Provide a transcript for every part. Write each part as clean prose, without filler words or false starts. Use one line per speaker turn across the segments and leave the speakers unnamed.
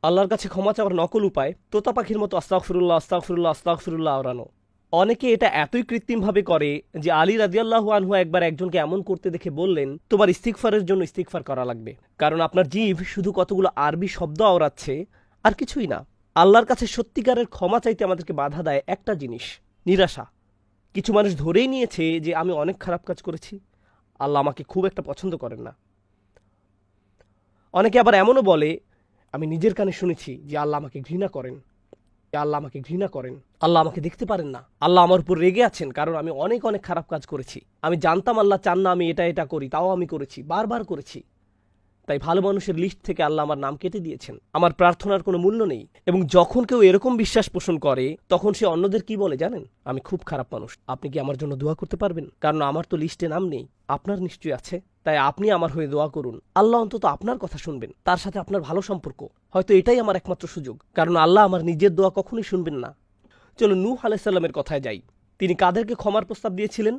আল্লাহর কাছে ক্ষমা চাওয়ার নকল উপায় তোতা পাখির মতো আস্তাগফিরুল্লাহ আস্তাগফিরুল্লাহ আস্তাগফিরুল্লাহ আওড়ানো। অনেকে এটা এতই কৃত্রিমভাবে করে যে আলী রাদিয়াল্লাহু আনহু একবার একজনকে এমন করতে দেখে বললেন, তোমার ইস্তিগফারের জন্য ইস্তিগফার করা লাগবে, কারণ আপনার জিভ শুধু কতগুলো আরবি শব্দ আওড়াচ্ছে, আর কিছুই না। আল্লাহর কাছে সত্যিকারের ক্ষমা চাইতে আমাদেরকে বাধা দেয় একটা জিনিস, নিরাশা। কিছু মানুষ ধরেই নিয়েছে যে আমি অনেক খারাপ কাজ করেছি, আল্লাহ আমাকে খুব একটা পছন্দ করেন না। অনেকে আবার এমনও বলে, আমি নিজের কানে শুনেছি যে আল্লাহ আমাকে ঘৃণা করেন, আল্লাহ আমাকে ঘৃণা করেন, আল্লাহ আমাকে দেখতে পারেন না, আল্লাহ আমার উপর রেগে আছেন কারণ আমি অনেক অনেক খারাপ কাজ করেছি। আমি জানতাম আল্লাহ চান না আমি এটা এটা করি, তাও আমি করেছি, বারবার করেছি। তাই ভালো মানুষের লিস্ট থেকে আল্লাহ আমার নাম কেটে দিয়েছেন। আমার প্রার্থনার কোনো মূল্য নেই। এবং যখন কেউ এরকম বিশ্বাস পোষণ করে তখন সে অন্যদের কি বলে জানেন? আমি খুব খারাপ মানুষ, আপনি কি আমার জন্য দোয়া করতে পারবেন? কারণ আমার তো লিস্টে নাম নেই, আপনার নিশ্চয়ই আছে, তাই আপনি আমার হয়ে দোয়া করুন। আল্লাহ অন্তত আপনার কথা শুনবেন, তার সাথে আপনার ভালো সম্পর্ক, হয়তো এটাই আমার একমাত্র সুযোগ, কারণ আল্লাহ আমার নিজের দোয়া কখনোই শুনবেন না। চলো নূহ আলাইহিস সালামের কথায় যাই। তিনি কাদেরকে ক্ষমার প্রস্তাব দিয়েছিলেন?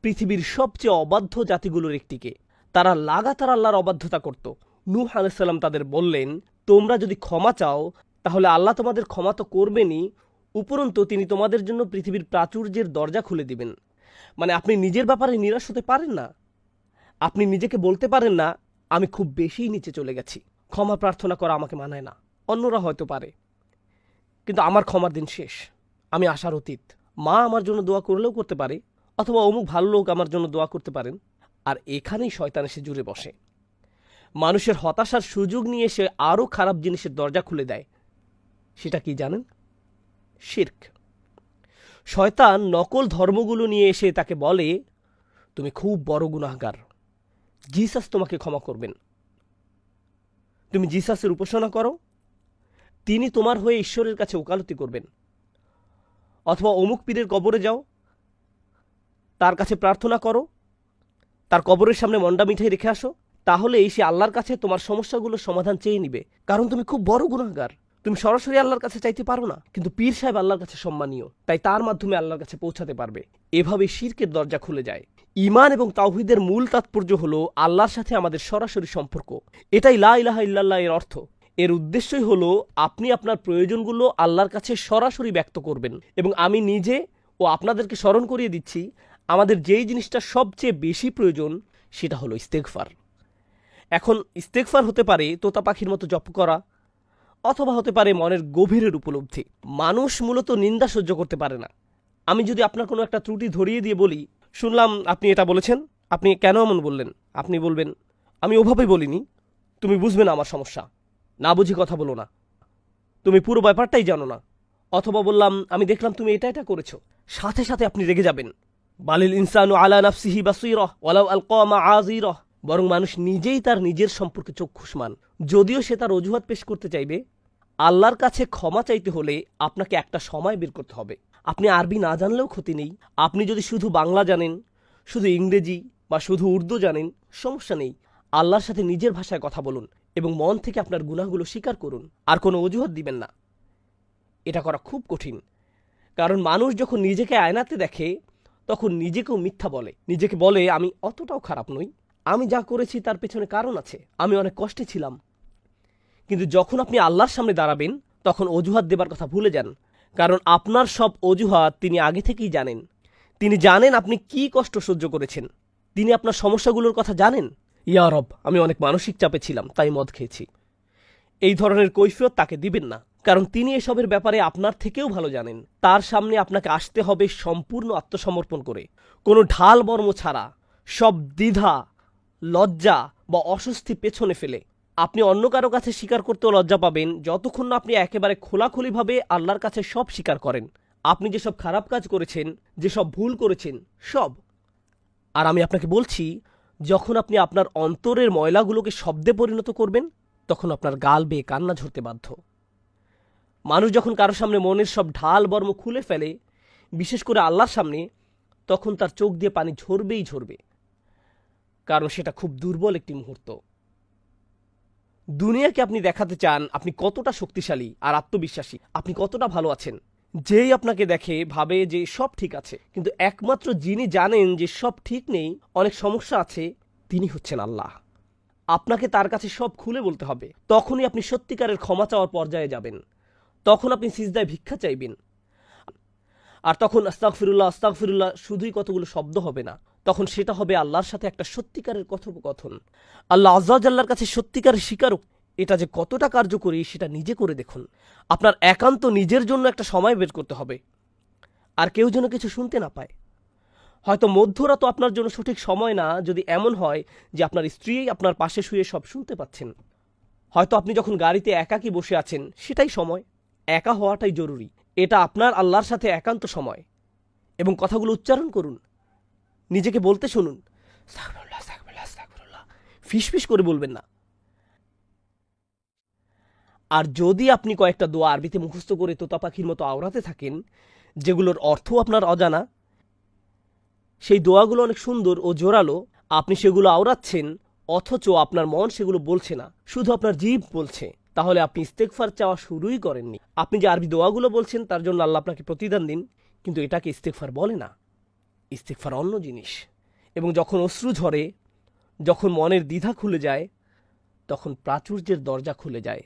পৃথিবীর সবচেয়ে অবাধ্য জাতিগুলোর একটিকে। তারা লাগাতার আল্লাহর অবাধ্যতা করত। নূহ আলাইহিস সালাম তাদের বললেন, তোমরা যদি ক্ষমা চাও তাহলে আল্লাহ তোমাদের ক্ষমা তো করবেনই, উপরন্তু তিনি তোমাদের জন্য পৃথিবীর প্রাচুর্যের দরজা খুলে দিবেন। মানে আপনি নিজের ব্যাপারে নিরাশ হতে পারেন না, আপনি নিজেকে বলতে পারেন না আমি খুব বেশি নিচে চলে গেছি, ক্ষমা প্রার্থনা করা আমাকে মানায় না। অন্যরা হয়তো পারে, কিন্তু আমার ক্ষমার দিন শেষ, আমি আশার অতীত। মা আমার জন্য দোয়া করলেও করতে পারে, অথবা অমুক ভালো লোক আমার জন্য দোয়া করতে পারেন। আর এখানেই শয়তান এসে জুড়ে বসে, মানুষের হতাশার সুযোগ নিয়ে এসে আরও খারাপ জিনিসের দরজা খুলে দেয়। সেটা কি জানেন? শিরক। শয়তান নকল ধর্মগুলো নিয়ে এসে তাকে বলে, তুমি খুব বড় গুনাহগার, জিসাস তোমাকে ক্ষমা করবেন। তুমি জিসাসের উপাসনা করো, তিনি তোমার হয়ে ঈশ্বরের কাছে ওকালতি করবেন। অথবা অমুক পীরের কবরে যাও, তার কাছে প্রার্থনা করো, তার কবরের সামনে মন্ডা মিঠাই রেখে আসো, তাহলে সে আল্লাহর কাছে তোমার সমস্যাগুলোর সমাধান চেয়ে নিবে, কারণ তুমি খুব বড় গুনাহগার। তুমি সরাসরি আল্লাহর কাছে চাইতে পারো না, কিন্তু পীর সাহেব আল্লাহর কাছে সম্মানীয়, তাই তার মাধ্যমে আল্লাহর কাছে পৌঁছাতে পারবে। এভাবে শিরকের দরজা খুলে যায়। ঈমান এবং তাওহীদের মূল তাৎপর্য হলো আল্লাহর সাথে আমাদের সরাসরি সম্পর্ক। এটাই লা ইলাহা ইল্লাল্লাহ এর অর্থ। এর উদ্দেশ্যই হলো আপনি আপনার প্রয়োজনগুলো আল্লাহর কাছে সরাসরি ব্যক্ত করবেন। এবং আমি নিজে ও আপনাদেরকে স্মরণ করিয়ে দিচ্ছি, আমাদের যেই জিনিসটা সবচেয়ে বেশি প্রয়োজন সেটা হলো ইস্তেগফার। এখন ইস্তেগফার হতে পারে তোতা পাখির মতো জপ করা, অথবা হতে পারে মনের গভীরের উপলব্ধি। মানুষ মূলত নিন্দা সহ্য করতে পারে না। আমি যদি আপনার কোনো একটা ত্রুটি ধরিয়ে দিয়ে বলি, শুনলাম আপনি এটা বলেছেন, আপনি কেন এমন বললেন? আপনি বলবেন, আমি ওভাবেই বলিনি, তুমি বুঝবে না আমার সমস্যা, না বুঝি কথা বলো না, তুমি পুরো ব্যাপারটাই জানো না। অথবা বললাম, আমি দেখলাম তুমি এটা এটা করেছো, সাথে সাথে আপনি রেগে যাবেন। বালিল ইনসানু আলা নাফসিহি বাসীরাহ ওয়ালাউ আলকা মাআযীরাহ। বরং মানুষ নিজেই তার নিজের সম্পর্কে চক্ষুষ্মান। যদিও সে তার অজুহাত পেশ করতে চাইবে, আল্লাহর কাছে ক্ষমা চাইতে হলে আপনাকে একটা সময় বের করতে হবে। আপনি আরবি না জানলেও ক্ষতি নেই, আপনি যদি শুধু বাংলা জানেন, শুধু ইংরেজি বা শুধু উর্দু জানেন, সমস্যা নেই। আল্লাহর সাথে নিজের ভাষায় কথা বলুন এবং মন থেকে আপনার গুনাহগুলো স্বীকার করুন, আর কোনো অজুহাত দিবেন না। এটা করা খুব কঠিন, কারণ মানুষ যখন নিজেকে আয়নাতে দেখে তখন নিজেকেও মিথ্যা বলে। নিজেকে বলে, আমি অতটাও খারাপ নই, আমি যা করেছি তার পেছনে কারণ আছে, আমি অনেক কষ্টে ছিলাম। কিন্তু যখন আপনি আল্লাহর সামনে দাঁড়াবেন তখন অজুহাত দেবার কথা ভুলে যান, কারণ আপনার সব অজুহাত তিনি আগে থেকেই জানেন। তিনি জানেন আপনি কি কষ্ট সহ্য করেছেন, তিনি আপনার সমস্যাগুলোর কথা জানেন। ইয়া রব, আমি অনেক মানসিক চাপে ছিলাম তাই মদ খেয়েছি, এই ধরনের কৈফিয়ত তাকে দিবেন না, কারণ তিনি এসবের ব্যাপারে আপনার থেকেও ভালো জানেন। তার সামনে আপনাকে আসতে হবে সম্পূর্ণ আত্মসমর্পণ করে, কোনো ঢাল বর্ম ছাড়া, সব দ্বিধা, লজ্জা বা অস্বস্তি পেছনে ফেলে। আপনি অন্য কারো কাছে স্বীকার করতেও লজ্জা পাবেন যতক্ষণ না আপনি একেবারে খোলাখুলিভাবে আল্লাহর কাছে সব স্বীকার করেন। আপনি যেসব খারাপ কাজ করেছেন, যেসব ভুল করেছেন, সব। আর আমি আপনাকে বলছি, যখন আপনি আপনার অন্তরের ময়লাগুলোকে শব্দে পরিণত করবেন তখন আপনার গাল বেয়ে কান্না ঝরতে বাধ্য। মানুষ যখন কারোর সামনে মনের সব ঢাল বর্ম খুলে ফেলে, বিশেষ করে আল্লাহর সামনে, তখন তার চোখ দিয়ে পানি ঝরবেই ঝরবে, কারণ সেটা খুব দুর্বল একটি মুহূর্ত। দুনিয়াকে আপনি দেখাতে চান আপনি কতটা শক্তিশালী আর আত্মবিশ্বাসী, আপনি কতটা ভালো আছেন। যেই আপনাকে দেখে ভাবে যে সব ঠিক আছে, কিন্তু একমাত্র যিনি জানেন যে সব ঠিক নেই, অনেক সমস্যা আছে, তিনি হচ্ছেন আল্লাহ। আপনাকে তার কাছে সব খুলে বলতে হবে। তখনই আপনি সত্যিকারের ক্ষমা চাওয়ার পর্যায়ে যাবেন। তখন আপনি সিজদায় ভিক্ষা চাইবেন। আর তখন আস্তাগফিরুল্লাহ আস্তাগফিরুল্লাহ শুধুই কতগুলো শব্দ হবে না, তখন সেটা হবে আল্লাহর সাথে একটা সত্যিকারের কথোপকথন। আল্লাহ আজ্জা ওয়া জাল্লার কাছে সত্যিকারের স্বীকারক এটা যে কতটা কার্যকরী সেটা নিজে করে দেখুন। আপনার একান্ত নিজের জন্য একটা সময় বের করতে হবে, আর কেউ যেন কিছু শুনতে না পায়। হয়তো মধ্যরাতও আপনার জন্য সঠিক সময় না, যদি এমন হয় যে আপনার স্ত্রী আপনার পাশে শুয়ে সব শুনতে পাচ্ছেন। হয়তো আপনি যখন গাড়িতে একাকী বসে আছেন সেটাই সময়। একা হওয়াটাই জরুরি। এটা আপনার আল্লাহর সাথে একান্ত সময়। এবং কথাগুলো উচ্চারণ করুন, নিজেকে বলতে শুনুন, আস্তাগফিরুল্লাহ আস্তাগফিরুল্লাহ আস্তাগফিরুল্লাহ। ফিসফিস করে বলবেন না। আর যদি আপনি কয়েকটা দোয়া আরবিতে মুখস্থ করে তোতা পাখির মতো আওড়াতে থাকেন, যেগুলোর অর্থ আপনার অজানা, সেই দোয়াগুলো অনেক সুন্দর ও জোরালো, আপনি সেগুলো আওড়াচ্ছেন অথচ আপনার মন সেগুলো বলছে না, শুধু আপনার জিভ বলছে, তাহলে আপনি ইস্তেগফার চাওয়া শুরুই করেননি। আপনি যে আরবি দোয়াগুলো বলছেন তার জন্য আল্লাহ আপনাকে প্রতিদান দিন, কিন্তু এটাকে ইস্তেগফার বলে না। ইস্তেগফার অন্য জিনিস। এবং যখন অশ্রু ঝরে, যখন মনের দ্বিধা খুলে যায়, তখন প্রাচুর্যের দরজা খুলে যায়।